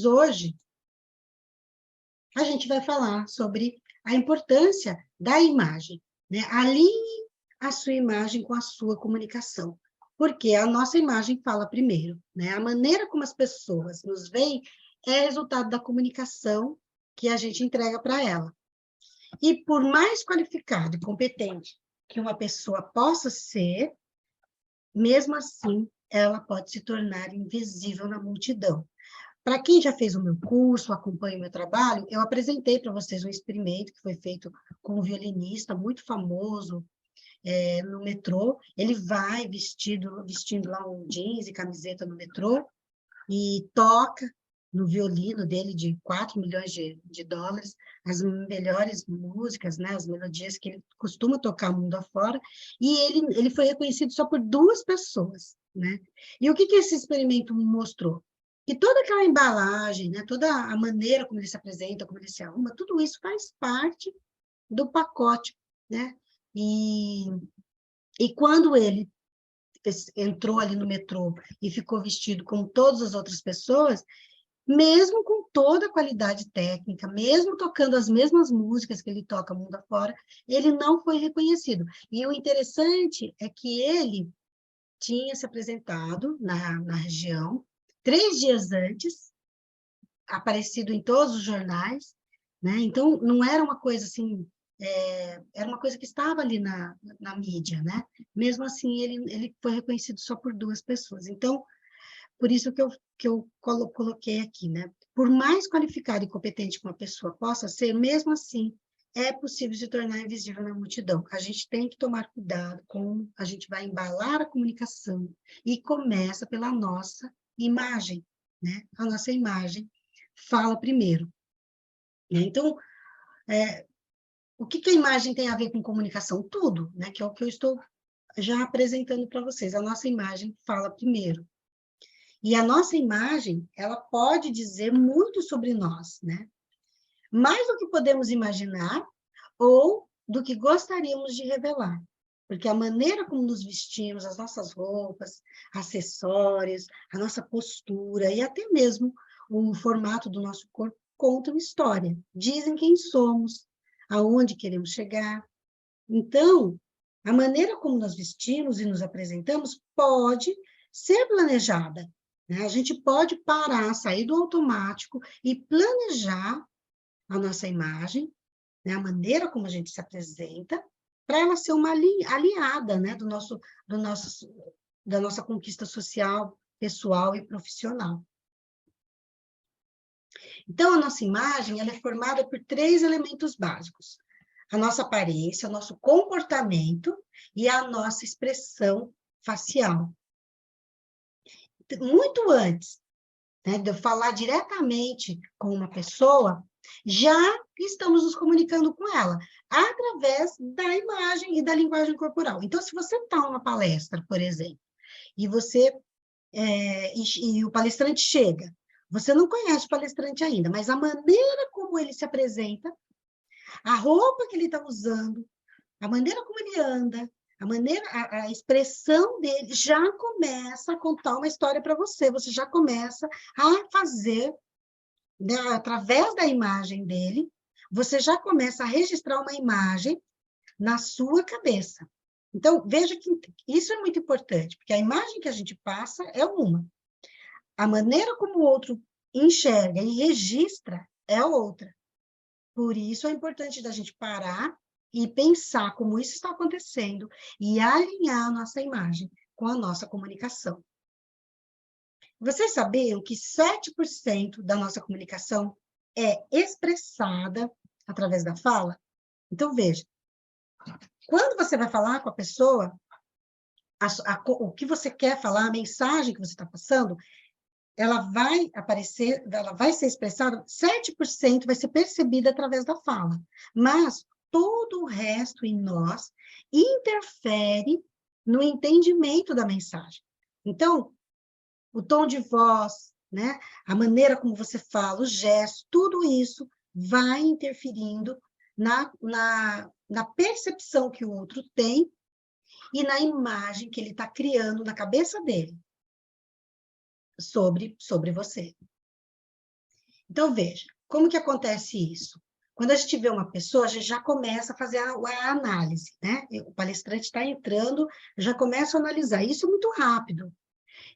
hoje a gente vai falar sobre a importância da imagem, né? Alinhe a sua imagem com a sua comunicação, porque a nossa imagem fala primeiro, né? A maneira como as pessoas nos veem é resultado da comunicação que a gente entrega para ela. E por mais qualificado e competente que uma pessoa possa ser, mesmo assim, ela pode se tornar invisível na multidão. Para quem já fez o meu curso, acompanha o meu trabalho, eu apresentei para vocês um experimento que foi feito com um violinista muito famoso no metrô. Ele vai vestindo lá um jeans e camiseta no metrô e toca no violino dele de 4 milhões de dólares as melhores músicas, né, as melodias que ele costuma tocar mundo afora, e ele foi reconhecido só por 2 pessoas, né? E o que esse experimento me mostrou? Que toda aquela embalagem, né, toda a maneira como ele se apresenta, como ele se arruma, tudo isso faz parte do pacote, né? E quando ele entrou ali no metrô e ficou vestido como todas as outras pessoas, mesmo com toda a qualidade técnica, mesmo tocando as mesmas músicas que ele toca mundo afora, ele não foi reconhecido. E o interessante é que ele tinha se apresentado na região 3 dias antes, aparecido em todos os jornais, né? Então, não era uma coisa assim, era uma coisa que estava ali na mídia, né? Mesmo assim, ele foi reconhecido só por 2 pessoas. Então, por isso que eu coloquei aqui, né? Por mais qualificado e competente que uma pessoa possa ser, mesmo assim, é possível se tornar invisível na multidão. A gente tem que tomar cuidado com a gente vai embalar a comunicação e começa pela nossa imagem, né? A nossa imagem fala primeiro, né? Então, o que a imagem tem a ver com comunicação? Tudo, né? Que é o que eu estou já apresentando para vocês. A nossa imagem fala primeiro. E a nossa imagem, ela pode dizer muito sobre nós, né? Mais do que podemos imaginar ou do que gostaríamos de revelar. Porque a maneira como nos vestimos, as nossas roupas, acessórios, a nossa postura e até mesmo o formato do nosso corpo contam história, dizem quem somos, aonde queremos chegar. Então, a maneira como nós vestimos e nos apresentamos pode ser planejada, né? A gente pode parar, sair do automático e planejar a nossa imagem, né? A maneira como a gente se apresenta, para ela ser uma aliada, né? Da nossa conquista social, pessoal e profissional. Então, a nossa imagem ela é formada por 3 elementos básicos: a nossa aparência, o nosso comportamento e a nossa expressão facial. Muito antes, né, de eu falar diretamente com uma pessoa, já estamos nos comunicando com ela, através da imagem e da linguagem corporal. Então, se você está numa palestra, por exemplo, e e o palestrante chega, você não conhece o palestrante ainda, mas a maneira como ele se apresenta, a roupa que ele está usando, a maneira como ele anda, a expressão dele já começa a contar uma história para você. Você já começa a fazer, né, através da imagem dele, você já começa a registrar uma imagem na sua cabeça. Então, veja que isso é muito importante, porque a imagem que a gente passa é uma. A maneira como o outro enxerga e registra é outra. Por isso é importante da gente parar e pensar como isso está acontecendo e alinhar a nossa imagem com a nossa comunicação. Vocês sabiam que 7% da nossa comunicação é expressada através da fala? Então, veja, quando você vai falar com a pessoa, o que você quer falar, a mensagem que você está passando, ela vai aparecer, ela vai ser expressada, 7% vai ser percebida através da fala, mas todo o resto em nós interfere no entendimento da mensagem. Então, o tom de voz, né, a maneira como você fala, os gestos, tudo isso vai interferindo na percepção que o outro tem e na imagem que ele está criando na cabeça dele sobre você. Então, veja, como que acontece isso? Quando a gente vê uma pessoa, a gente já começa a fazer a análise, né? O palestrante está entrando, já começa a analisar. Isso é muito rápido.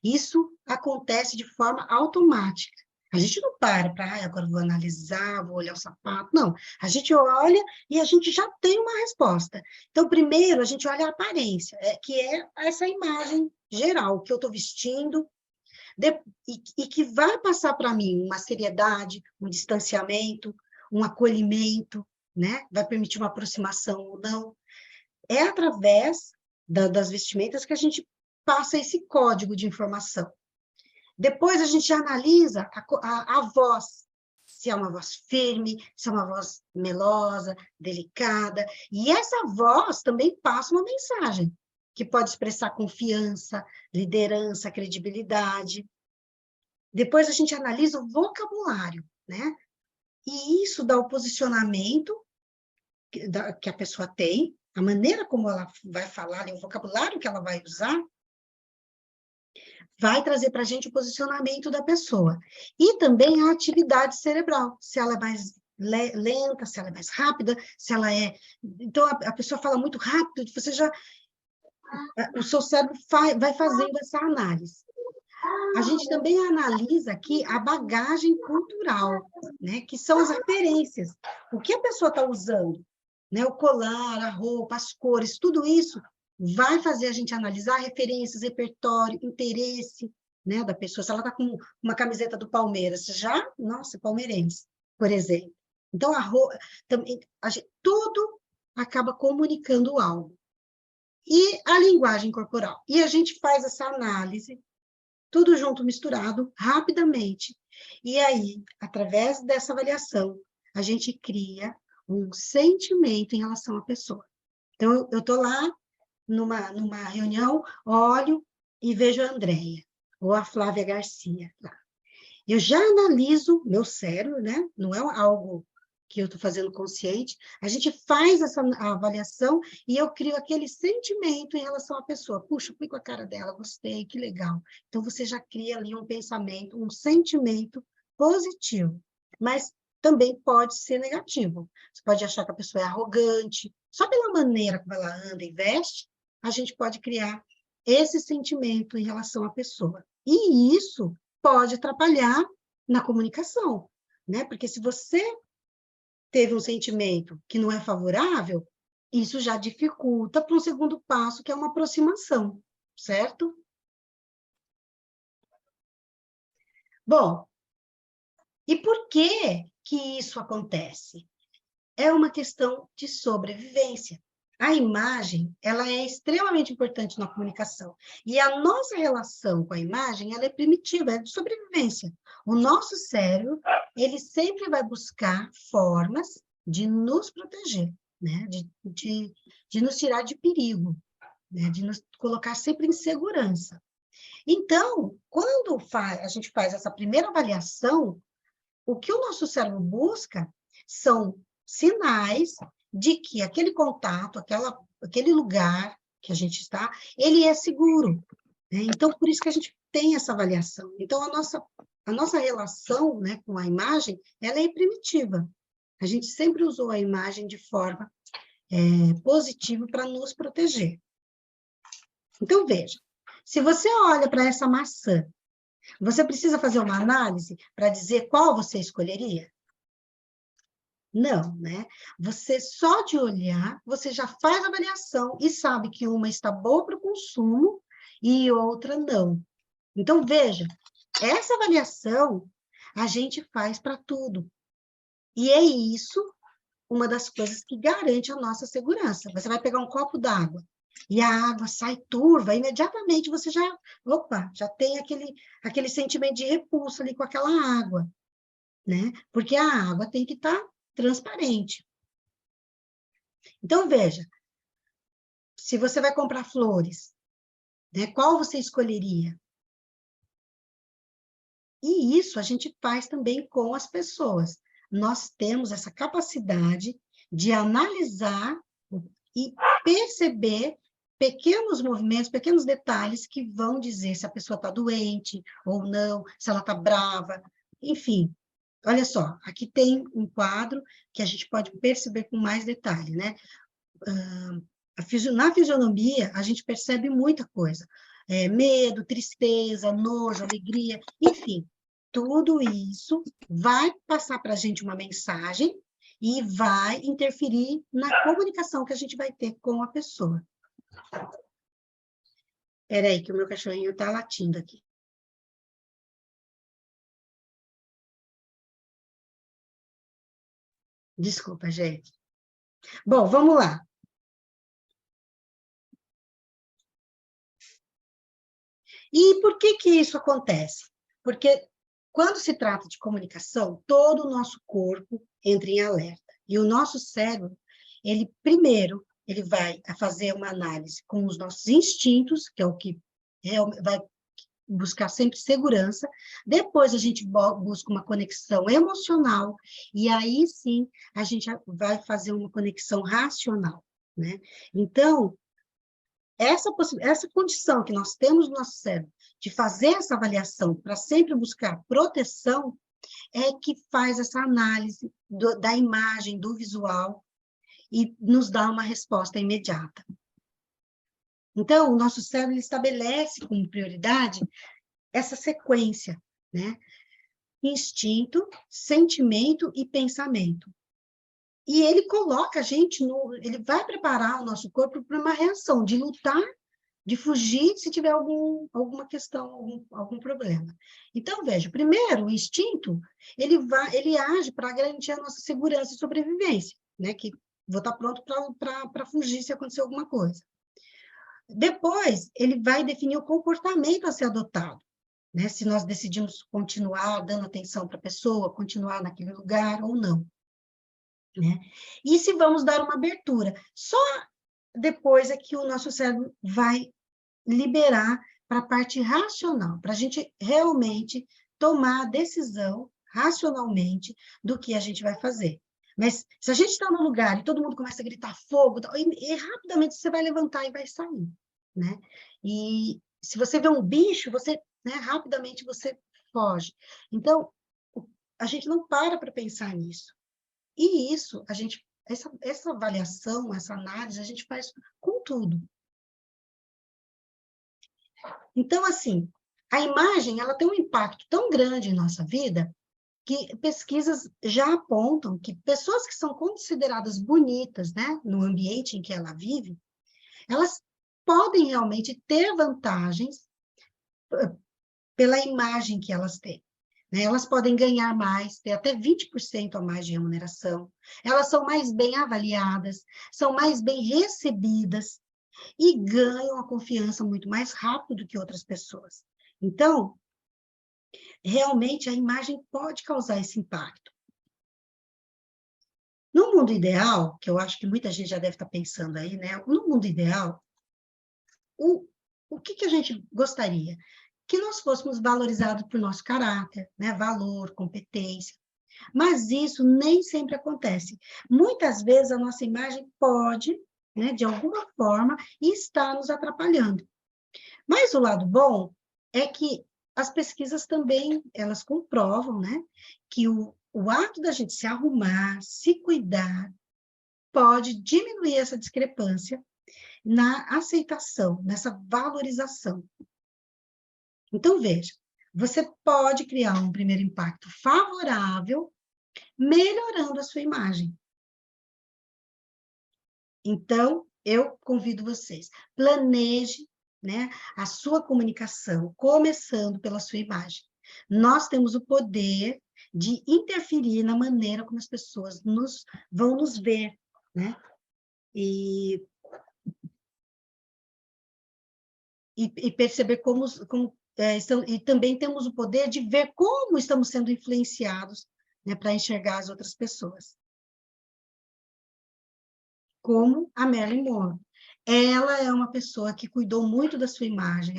Isso acontece de forma automática. A gente não para, agora vou analisar, vou olhar o sapato. Não, a gente olha e a gente já tem uma resposta. Então, primeiro, a gente olha a aparência, que é essa imagem geral, o que eu estou vestindo, e que vai passar para mim uma seriedade, um distanciamento, um acolhimento, né? Vai permitir uma aproximação ou não. É através das vestimentas que a gente passa esse código de informação. Depois a gente analisa a voz, se é uma voz firme, se é uma voz melosa, delicada, e essa voz também passa uma mensagem, que pode expressar confiança, liderança, credibilidade. Depois a gente analisa o vocabulário, né? E isso dá o posicionamento que a pessoa tem, a maneira como ela vai falar, o vocabulário que ela vai usar, vai trazer para a gente o posicionamento da pessoa. E também a atividade cerebral, se ela é mais lenta, se ela é mais rápida, se ela é... Então, a pessoa fala muito rápido, você já... O seu cérebro vai fazendo essa análise. A gente também analisa aqui a bagagem cultural, né? Que são as referências. O que a pessoa está usando? Né? O colar, a roupa, as cores, tudo isso vai fazer a gente analisar referências, repertório, interesse, né, da pessoa. Se ela está com uma camiseta do Palmeiras, já, nossa, palmeirense, por exemplo. Então, a roupa, também, tudo acaba comunicando algo. E a linguagem corporal. E a gente faz essa análise tudo junto, misturado, rapidamente. E aí, através dessa avaliação, a gente cria um sentimento em relação à pessoa. Então, eu estou lá numa reunião, olho e vejo a Andréia, ou a Flávia Garcia. Lá. Eu já analiso meu cérebro, né? Não é algo que eu estou fazendo consciente, a gente faz essa avaliação e eu crio aquele sentimento em relação à pessoa. Puxa, fui com a cara dela, gostei, que legal. Então, você já cria ali um pensamento, um sentimento positivo, mas também pode ser negativo. Você pode achar que a pessoa é arrogante, só pela maneira como ela anda e veste, a gente pode criar esse sentimento em relação à pessoa. E isso pode atrapalhar na comunicação, né? Porque se você teve um sentimento que não é favorável, isso já dificulta para um segundo passo, que é uma aproximação, certo? Bom, e por que que isso acontece? É uma questão de sobrevivência. A imagem, ela é extremamente importante na comunicação. E a nossa relação com a imagem, ela é primitiva, é de sobrevivência. O nosso cérebro, ele sempre vai buscar formas de nos proteger, né? De nos tirar de perigo, né? De nos colocar sempre em segurança. Então, quando a gente faz essa primeira avaliação, o que o nosso cérebro busca são sinais de que aquele contato, aquele lugar que a gente está, ele é seguro. Né? Então, por isso que a gente tem essa avaliação. Então, a nossa relação, né, com a imagem, ela é primitiva. A gente sempre usou a imagem de forma positiva para nos proteger. Então, veja, se você olha para essa maçã, você precisa fazer uma análise para dizer qual você escolheria? Não, né? Você só de olhar, você já faz a avaliação e sabe que uma está boa para o consumo e outra não. Então, veja, essa avaliação a gente faz para tudo. E é isso uma das coisas que garante a nossa segurança. Você vai pegar um copo d'água e a água sai turva, imediatamente você já tem aquele sentimento de repulso ali com aquela água, né? Porque a água tem que estar transparente. Então, veja, se você vai comprar flores, né, qual você escolheria? E isso a gente faz também com as pessoas. Nós temos essa capacidade de analisar e perceber pequenos movimentos, pequenos detalhes que vão dizer se a pessoa está doente ou não, se ela está brava, enfim. olha só, aqui tem um quadro que a gente pode perceber com mais detalhe, né? Na fisionomia, a gente percebe muita coisa. Medo, tristeza, nojo, alegria, enfim. Tudo isso vai passar para a gente uma mensagem e vai interferir na comunicação que a gente vai ter com a pessoa. Espera aí, que o meu cachorrinho está latindo aqui. Desculpa, gente. Bom, vamos lá. E por que que isso acontece? Porque quando se trata de comunicação, todo o nosso corpo entra em alerta. E o nosso cérebro, ele primeiro, ele vai fazer uma análise com os nossos instintos, que é o que vai buscar sempre segurança. Depois a gente busca uma conexão emocional e aí sim a gente vai fazer uma conexão racional, né? Então, essa condição que nós temos no nosso cérebro de fazer essa avaliação para sempre buscar proteção é que faz essa análise da imagem, do visual e nos dá uma resposta imediata. Então, o nosso cérebro estabelece como prioridade essa sequência, né? Instinto, sentimento e pensamento. E ele coloca a gente ele vai preparar o nosso corpo para uma reação de lutar, de fugir se tiver alguma questão, algum problema. Então, veja, primeiro, o instinto, ele age para garantir a nossa segurança e sobrevivência, né? Que vou estar pronto para fugir se acontecer alguma coisa. Depois, ele vai definir o comportamento a ser adotado, né? Se nós decidimos continuar dando atenção para a pessoa, continuar naquele lugar ou não, né? E se vamos dar uma abertura. Só depois é que o nosso cérebro vai liberar para a parte racional, para a gente realmente tomar a decisão racionalmente do que a gente vai fazer. Mas se a gente está no lugar e todo mundo começa a gritar fogo, e rapidamente você vai levantar e vai sair, né? E se você vê um bicho, você, né, rapidamente você foge. Então, a gente não para pensar nisso. E isso, essa avaliação, essa análise, a gente faz com tudo. Então, assim, a imagem, ela tem um impacto tão grande em nossa vida que pesquisas já apontam que pessoas que são consideradas bonitas, né, no ambiente em que ela vive, elas podem realmente ter vantagens pela imagem que elas têm, né? Elas podem ganhar mais, ter até 20% a mais de remuneração, elas são mais bem avaliadas, são mais bem recebidas e ganham a confiança muito mais rápido do que outras pessoas. Então, realmente a imagem pode causar esse impacto. No mundo ideal, que eu acho que muita gente já deve estar pensando aí, né? No mundo ideal, o que a gente gostaria? Que nós fôssemos valorizados por nosso caráter, né? Valor, competência. Mas isso nem sempre acontece. Muitas vezes a nossa imagem pode, né, de alguma forma, estar nos atrapalhando. Mas o lado bom é que as pesquisas também, elas comprovam, né, que o ato da gente se arrumar, se cuidar, pode diminuir essa discrepância na aceitação, nessa valorização. Então, veja, você pode criar um primeiro impacto favorável, melhorando a sua imagem. Então, eu convido vocês, planeje, né, a sua comunicação, começando pela sua imagem. Nós temos o poder de interferir na maneira como as pessoas vão nos ver, né? E perceber como e também temos o poder de ver como estamos sendo influenciados, né, para enxergar as outras pessoas. Como a Marilyn Monroe. Ela é uma pessoa que cuidou muito da sua imagem,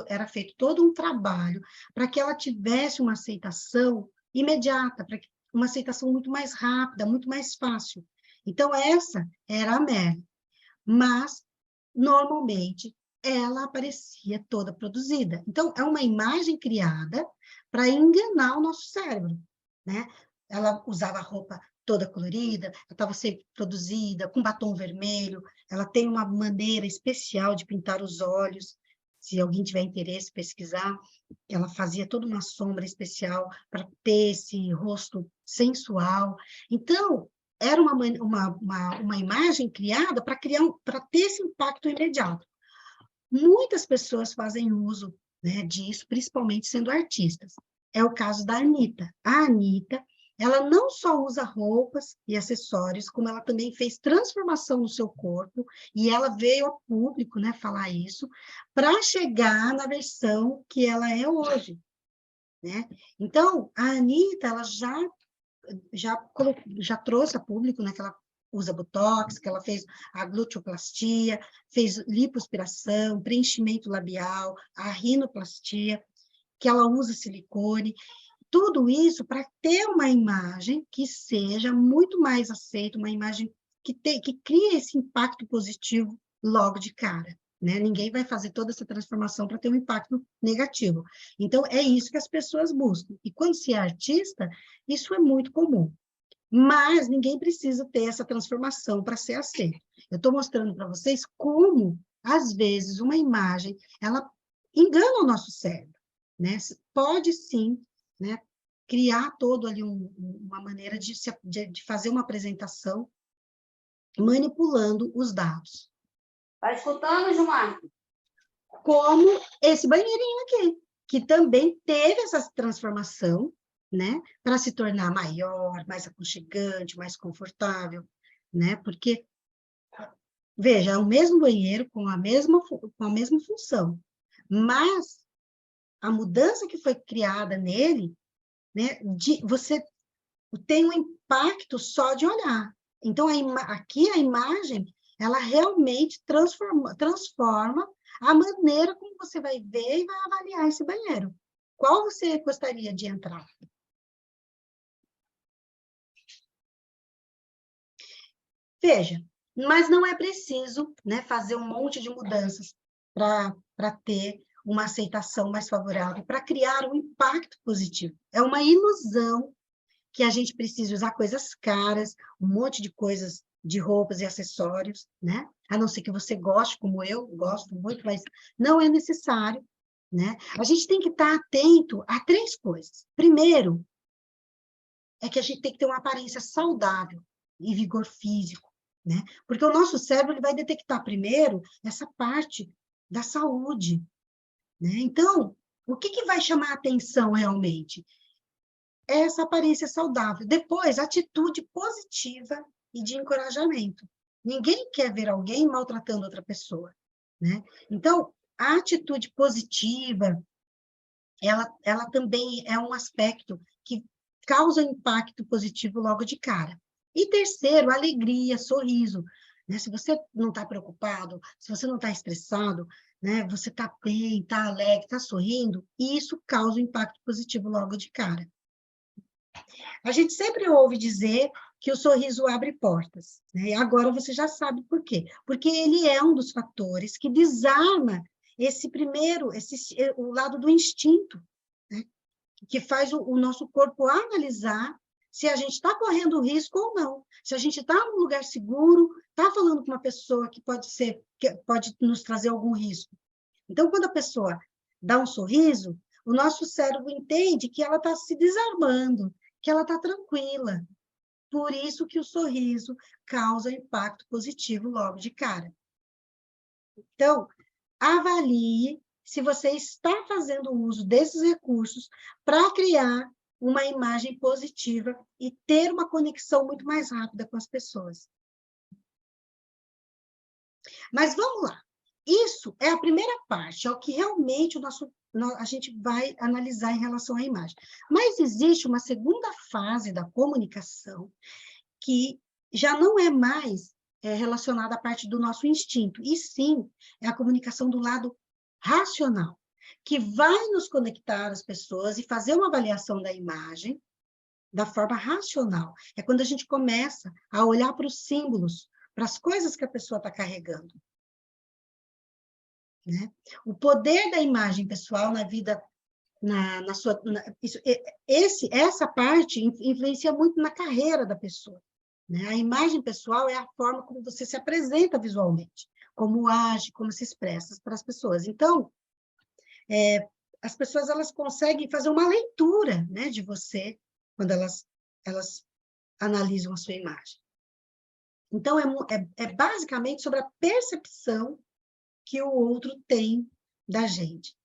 era feito todo um trabalho para que ela tivesse uma aceitação imediata, para uma aceitação muito mais rápida, muito mais fácil. Então, essa era a Marilyn. Mas, normalmente, ela aparecia toda produzida. Então, é uma imagem criada para enganar o nosso cérebro. né? Ela usava roupa toda colorida, ela estava sempre produzida, com batom vermelho, ela tem uma maneira especial de pintar os olhos, se alguém tiver interesse em pesquisar, ela fazia toda uma sombra especial para ter esse rosto sensual. Então, era uma imagem criada para ter esse impacto imediato. Muitas pessoas fazem uso, né, disso, principalmente sendo artistas. É o caso da Anitta. A Anitta, ela não só usa roupas e acessórios, como ela também fez transformação no seu corpo, e ela veio ao público, né, falar isso, para chegar na versão que ela é hoje, né? Então, a Anitta, ela já trouxe a público, né, que ela usa botox, que ela fez a gluteoplastia, fez lipoaspiração, preenchimento labial, a rinoplastia, que ela usa silicone, tudo isso para ter uma imagem que seja muito mais aceita, uma imagem que crie esse impacto positivo logo de cara. Né? Ninguém vai fazer toda essa transformação para ter um impacto negativo. Então, é isso que as pessoas buscam. E quando se é artista, isso é muito comum. Mas ninguém precisa ter essa transformação para ser aceito. Eu estou mostrando para vocês como, às vezes, uma imagem, ela engana o nosso cérebro. Né? Pode, sim, né, criar todo ali uma maneira de fazer uma apresentação manipulando os dados. Está escutando, Gilmar? Como esse banheirinho aqui, que também teve essa transformação, né, para se tornar maior, mais aconchegante, mais confortável, né, porque, veja, é o mesmo banheiro com a mesma função, mas a mudança que foi criada nele, né, você tem um impacto só de olhar. Então, aqui a imagem, ela realmente transforma a maneira como você vai ver e vai avaliar esse banheiro. Qual você gostaria de entrar? Veja, mas não é preciso, né, fazer um monte de mudanças para ter uma aceitação mais favorável, para criar um impacto positivo. É uma ilusão que a gente precisa usar coisas caras, um monte de coisas de roupas e acessórios, né? A não ser que você goste, como eu gosto muito, mas não é necessário, né? A gente tem que estar atento a 3 coisas. Primeiro, é que a gente tem que ter uma aparência saudável e vigor físico, né? Porque o nosso cérebro ele vai detectar primeiro essa parte da saúde, né? Então, o que vai chamar a atenção realmente? Essa aparência saudável. Depois, atitude positiva e de encorajamento. Ninguém quer ver alguém maltratando outra pessoa, né? Então, a atitude positiva, ela também é um aspecto que causa impacto positivo logo de cara. E terceiro, alegria, sorriso. Né? Se você não está preocupado, se você não está estressado, né? Você está bem, está alegre, está sorrindo, e isso causa um impacto positivo logo de cara. A gente sempre ouve dizer que o sorriso abre portas, né? E agora você já sabe por quê. Porque ele é um dos fatores que desarma o lado do instinto, né? Que faz o nosso corpo analisar se a gente está correndo risco ou não. Se a gente está num lugar seguro, está falando com uma pessoa que pode nos trazer algum risco. Então, quando a pessoa dá um sorriso, o nosso cérebro entende que ela está se desarmando, que ela está tranquila. Por isso que o sorriso causa impacto positivo logo de cara. Então, avalie se você está fazendo uso desses recursos para criar uma imagem positiva e ter uma conexão muito mais rápida com as pessoas. Mas vamos lá. Isso é a primeira parte, é o que realmente a gente vai analisar em relação à imagem. Mas existe uma segunda fase da comunicação que já não é mais relacionada à parte do nosso instinto, e sim é a comunicação do lado racional, que vai nos conectar às pessoas e fazer uma avaliação da imagem da forma racional. É quando a gente começa a olhar para os símbolos, para as coisas que a pessoa está carregando. Né? O poder da imagem pessoal na vida essa parte influencia muito na carreira da pessoa, né? A imagem pessoal é a forma como você se apresenta visualmente, como age, como se expressa para as pessoas. Então, as pessoas elas conseguem fazer uma leitura, né, de você quando elas analisam a sua imagem. Então, é basicamente sobre a percepção que o outro tem da gente.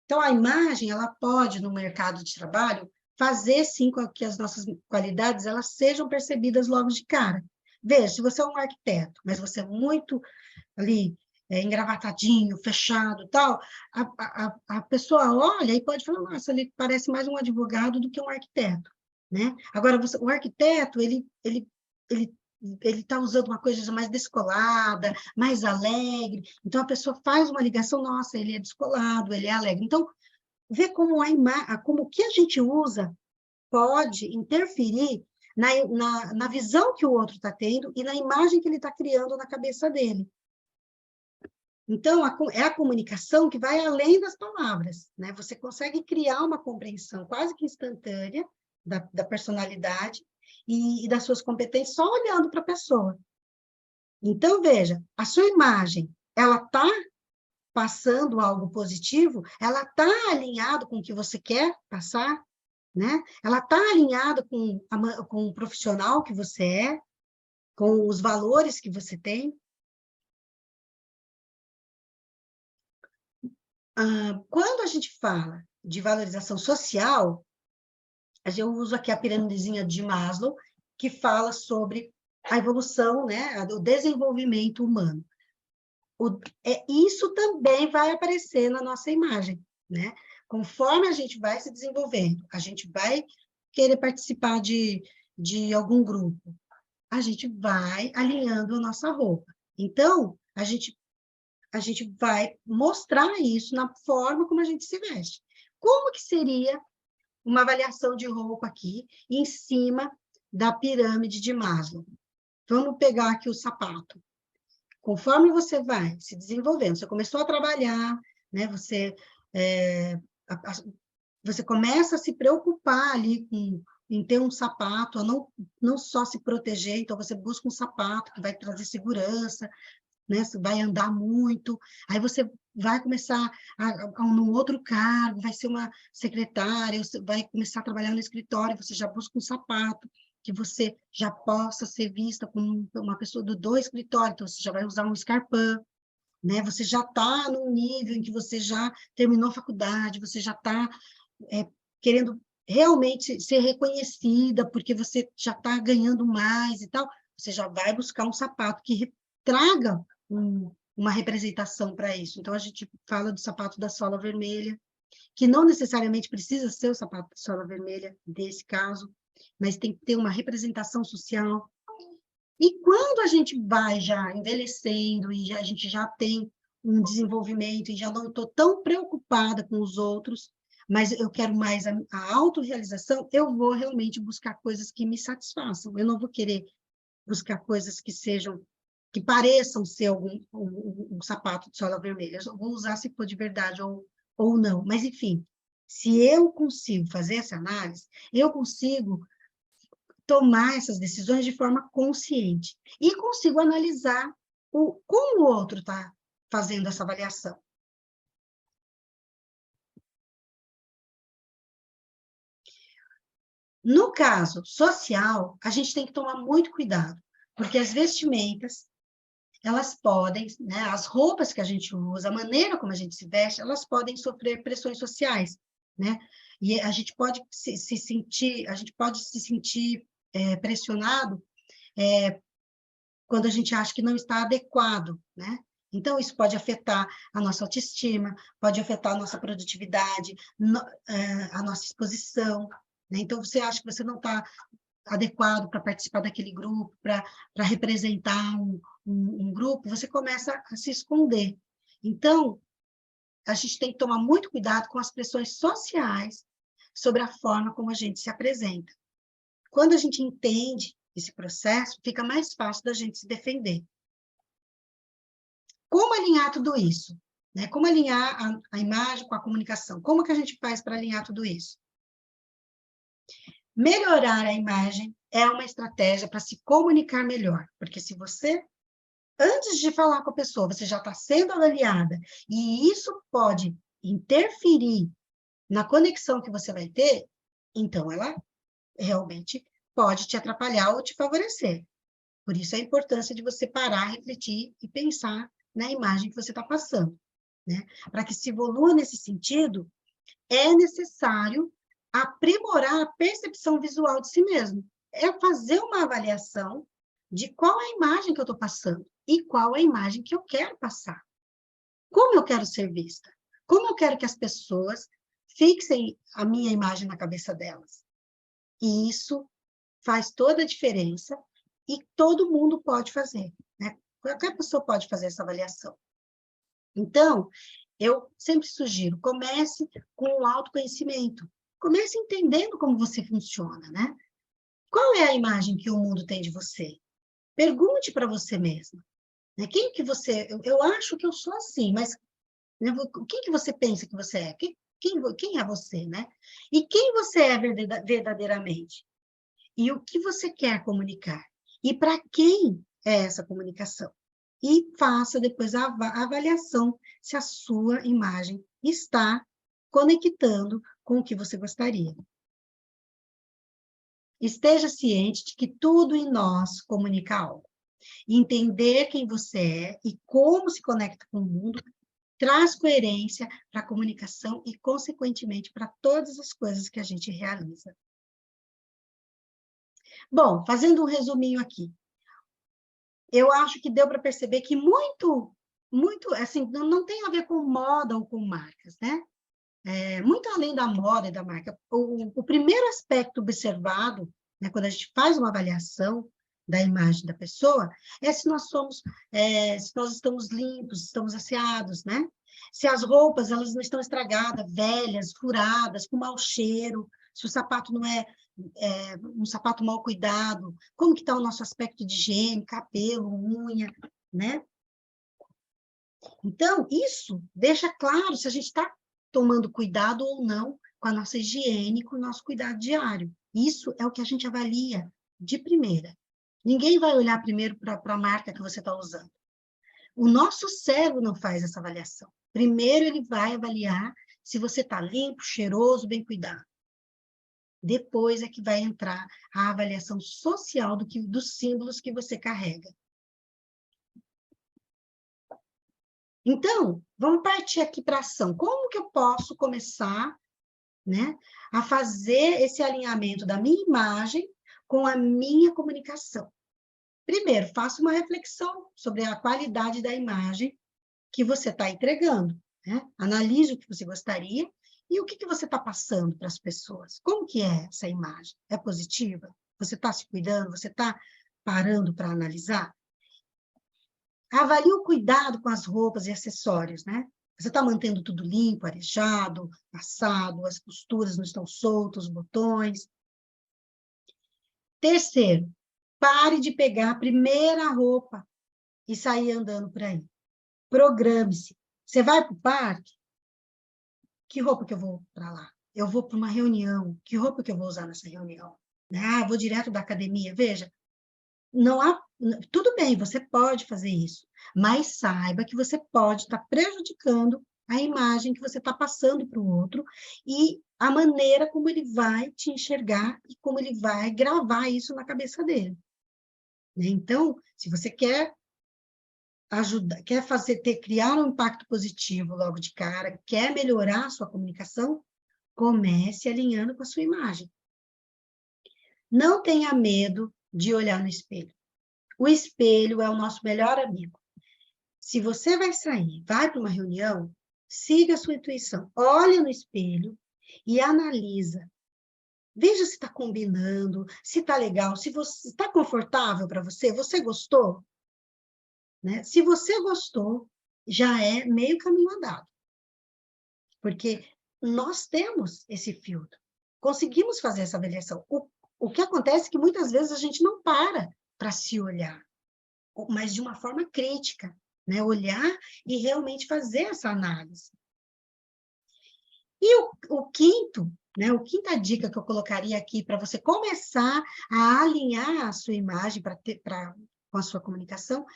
Então, a imagem, ela pode, no mercado de trabalho, fazer, sim, com que as nossas qualidades elas sejam percebidas logo de cara. Veja, se você é um arquiteto, mas você é muito ali, engravatadinho, fechado, tal, a pessoa olha e pode falar, nossa, ele parece mais um advogado do que um arquiteto, né? Agora, o arquiteto, ele está usando uma coisa mais descolada, mais alegre, então a pessoa faz uma ligação, nossa, ele é descolado, ele é alegre. Então, vê como como o que a gente usa pode interferir na visão que o outro está tendo e na imagem que ele está criando na cabeça dele. Então, é a comunicação que vai além das palavras, né? Você consegue criar uma compreensão quase que instantânea da personalidade e das suas competências só olhando para a pessoa. Então, veja, a sua imagem, ela está passando algo positivo, ela está alinhada com o que você quer passar, né? Ela está alinhada com o profissional que você é, com os valores que você tem. Quando a gente fala de valorização social, eu uso aqui a piramidezinha de Maslow, que fala sobre a evolução, né, o desenvolvimento humano. Isso também vai aparecer na nossa imagem, né? Conforme a gente vai se desenvolvendo, a gente vai querer participar de algum grupo, a gente vai alinhando a nossa roupa. Então, a gente vai mostrar isso na forma como a gente se veste. Como que seria uma avaliação de roupa aqui, em cima da pirâmide de Maslow? Vamos pegar aqui o sapato. Conforme você vai se desenvolvendo, você começou a trabalhar, né? Você começa a se preocupar ali em ter um sapato, a não só se proteger, então você busca um sapato que vai trazer segurança, né? Você vai andar muito, aí você vai começar num outro cargo, vai ser uma secretária, você vai começar a trabalhar no escritório, você já busca um sapato que você já possa ser vista como uma pessoa do escritório, então você já vai usar um escarpão, né? Você já está num nível em que você já terminou a faculdade, você já está querendo realmente ser reconhecida, porque você já está ganhando mais e tal, você já vai buscar um sapato que traga uma representação para isso. Então, a gente fala do sapato da sola vermelha, que não necessariamente precisa ser o sapato da sola vermelha, nesse caso, mas tem que ter uma representação social. E quando a gente vai já envelhecendo e a gente já tem um desenvolvimento e já não estou tão preocupada com os outros, mas eu quero mais a autorrealização, eu vou realmente buscar coisas que me satisfaçam. Eu não vou querer buscar coisas que pareçam ser um sapato de sola vermelha. Eu vou usar se for de verdade ou não. Mas, enfim, se eu consigo fazer essa análise, eu consigo tomar essas decisões de forma consciente e consigo analisar como o outro está fazendo essa avaliação. No caso social, a gente tem que tomar muito cuidado, porque as vestimentas, elas podem, né, as roupas que a gente usa, a maneira como a gente se veste, elas podem sofrer pressões sociais, né? E a gente pode se sentir pressionado quando a gente acha que não está adequado, né? Então, isso pode afetar a nossa autoestima, pode afetar a nossa produtividade, a nossa exposição, né? Então, você acha que você não está adequado para participar daquele grupo, para representar um grupo, você começa a se esconder. Então, a gente tem que tomar muito cuidado com as pressões sociais sobre a forma como a gente se apresenta. Quando a gente entende esse processo, fica mais fácil da gente se defender. Como alinhar tudo isso? né? Como alinhar a imagem com a comunicação? Como que a gente faz para alinhar tudo isso? Melhorar a imagem é uma estratégia para se comunicar melhor, porque se você, antes de falar com a pessoa, você já está sendo avaliada, e isso pode interferir na conexão que você vai ter, então ela realmente pode te atrapalhar ou te favorecer. Por isso a importância de você parar, refletir e pensar na imagem que você está passando, né? Para que se evolua nesse sentido, é necessário aprimorar a percepção visual de si mesmo. É fazer uma avaliação de qual é a imagem que eu estou passando e qual é a imagem que eu quero passar. Como eu quero ser vista? Como eu quero que as pessoas fixem a minha imagem na cabeça delas? E isso faz toda a diferença e todo mundo pode fazer, né? Qualquer pessoa pode fazer essa avaliação. Então, eu sempre sugiro, comece com o autoconhecimento. Comece entendendo como você funciona, né? Qual é a imagem que o mundo tem de você? Pergunte para você mesma, né? Quem que você... Eu acho que eu sou assim, mas né, o que você pensa que você é? Quem é você, né? E quem você é verdadeiramente? E o que você quer comunicar? E para quem é essa comunicação? E faça depois a avaliação se a sua imagem está conectando com o que você gostaria. Esteja ciente de que tudo em nós comunica algo. Entender quem você é e como se conecta com o mundo traz coerência para a comunicação e, consequentemente, para todas as coisas que a gente realiza. Bom, fazendo um resuminho aqui, eu acho que deu para perceber que muito, assim, não tem a ver com moda ou com marcas, né? Muito além da moda e da marca. O primeiro aspecto observado, né, quando a gente faz uma avaliação da imagem da pessoa, é se nós se nós estamos limpos, estamos asseados, né? Se as roupas elas não estão estragadas, velhas, furadas, com mau cheiro, se o sapato não é um sapato mal cuidado, como que está o nosso aspecto de higiene, cabelo, unha, né? Então, isso deixa claro se a gente está tomando cuidado ou não com a nossa higiene, com o nosso cuidado diário. Isso é o que a gente avalia de primeira. Ninguém vai olhar primeiro para a marca que você está usando. O nosso cérebro não faz essa avaliação. Primeiro, ele vai avaliar se você está limpo, cheiroso, bem cuidado. Depois é que vai entrar a avaliação social dos símbolos que você carrega. Então, vamos partir aqui para a ação. Como que eu posso começar, né, a fazer esse alinhamento da minha imagem com a minha comunicação? Primeiro, faça uma reflexão sobre a qualidade da imagem que você está entregando, né? Analise o que você gostaria e o que você está passando para as pessoas. Como que é essa imagem? É positiva? Você está se cuidando? Você está parando para analisar? Avalie o cuidado com as roupas e acessórios, né? Você está mantendo tudo limpo, arejado, passado, as costuras não estão soltas, os botões. Terceiro, pare de pegar a primeira roupa e sair andando por aí. Programe-se. Você vai para o parque? Que roupa que eu vou para lá? Eu vou para uma reunião. Que roupa que eu vou usar nessa reunião? Ah, vou direto da academia. Veja, não há... Tudo bem, você pode fazer isso, mas saiba que você pode estar prejudicando a imagem que você está passando para o outro e a maneira como ele vai te enxergar e como ele vai gravar isso na cabeça dele. Então, se você quer ajudar, quer criar um impacto positivo logo de cara, quer melhorar a sua comunicação, comece alinhando com a sua imagem. Não tenha medo de olhar no espelho. O espelho é o nosso melhor amigo. Se você vai sair, vai para uma reunião, siga a sua intuição. Olhe no espelho e analisa. Veja se está combinando, se está legal, se está confortável para você, você gostou? Né? Se você gostou, já é meio caminho andado. Porque nós temos esse filtro. Conseguimos fazer essa avaliação. O que acontece é que muitas vezes a gente não para se olhar, mas de uma forma crítica. né? Olhar e realmente fazer essa análise. E o quinto, né, a quinta dica que eu colocaria aqui para você começar a alinhar a sua imagem com a sua comunicação,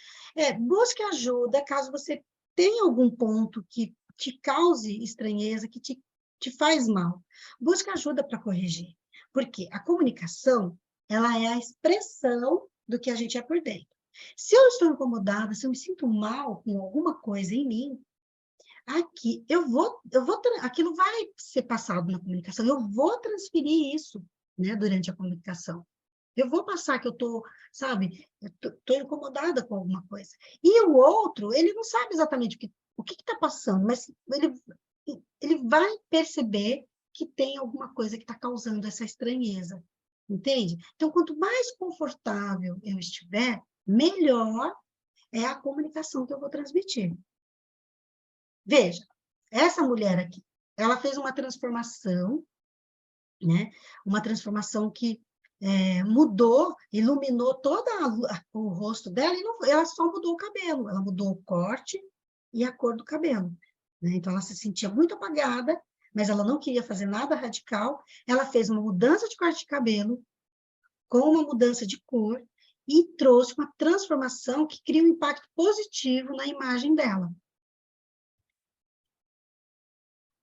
busque ajuda caso você tenha algum ponto que te cause estranheza, que te faz mal. Busque ajuda para corrigir, porque a comunicação, ela é a expressão do que a gente é por dentro. Se eu estou incomodada, se eu me sinto mal com alguma coisa em mim, aqui, aquilo vai ser passado na comunicação, eu vou transferir isso, né, durante a comunicação. Eu vou passar que eu estou, sabe, estou incomodada com alguma coisa. E o outro, ele não sabe exatamente o que está passando, mas ele vai perceber que tem alguma coisa que está causando essa estranheza, entende? Então, quanto mais confortável eu estiver, melhor é a comunicação que eu vou transmitir. Veja, essa mulher aqui, ela fez uma transformação, né? Uma transformação que mudou, iluminou todo o rosto dela, e não, ela só mudou o cabelo, ela mudou o corte e a cor do cabelo, né? Então, ela se sentia muito apagada, mas ela não queria fazer nada radical, ela fez uma mudança de corte de cabelo, com uma mudança de cor, e trouxe uma transformação que cria um impacto positivo na imagem dela.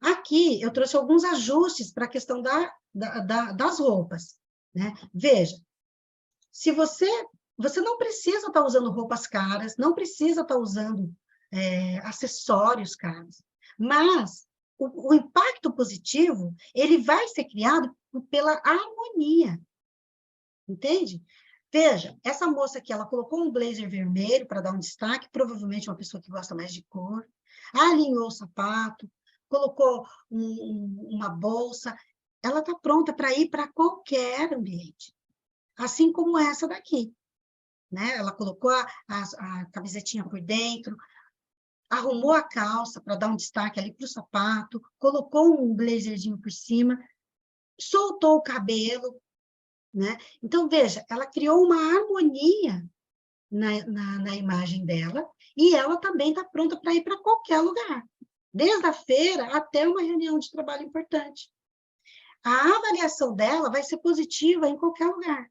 Aqui, eu trouxe alguns ajustes para a questão das roupas, né? Veja, se você não precisa estar usando roupas caras, não precisa estar usando acessórios caros, mas o impacto positivo, ele vai ser criado pela harmonia, entende? Veja, essa moça aqui, ela colocou um blazer vermelho para dar um destaque, provavelmente uma pessoa que gosta mais de cor, alinhou o sapato, colocou uma bolsa, ela está pronta para ir para qualquer ambiente, assim como essa daqui, né? Ela colocou a camisetinha por dentro, arrumou a calça para dar um destaque ali para o sapato, colocou um blazerzinho por cima, soltou o cabelo, né? Então, veja, ela criou uma harmonia na imagem dela, e ela também está pronta para ir para qualquer lugar, desde a feira até uma reunião de trabalho importante. A avaliação dela vai ser positiva em qualquer lugar.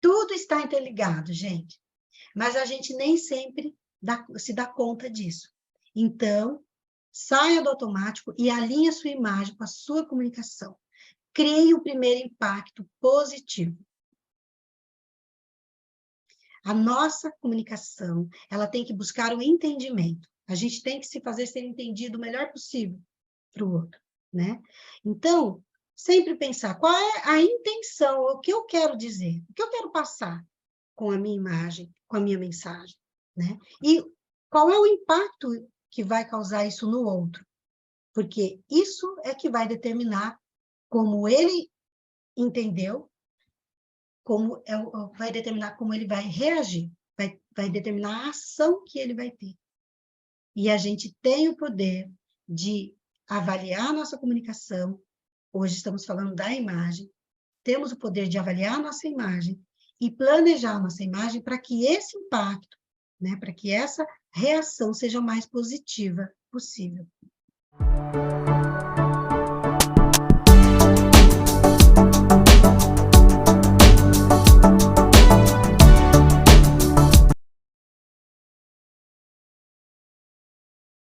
Tudo está interligado, gente, mas a gente nem sempre se dá conta disso. Então, saia do automático e alinhe a sua imagem com a sua comunicação. Crie o primeiro impacto positivo. A nossa comunicação, ela tem que buscar o entendimento. A gente tem que se fazer ser entendido o melhor possível para o outro, né? Então, sempre pensar qual é a intenção, o que eu quero dizer, o que eu quero passar com a minha imagem, com a minha mensagem, né? E qual é o impacto que vai causar isso no outro? Porque isso é que vai determinar como ele entendeu, vai determinar como ele vai reagir, vai determinar a ação que ele vai ter. E a gente tem o poder de avaliar a nossa comunicação, hoje estamos falando da imagem, temos o poder de avaliar a nossa imagem e planejar a nossa imagem para que esse impacto, né, para que essa reação seja o mais positiva possível.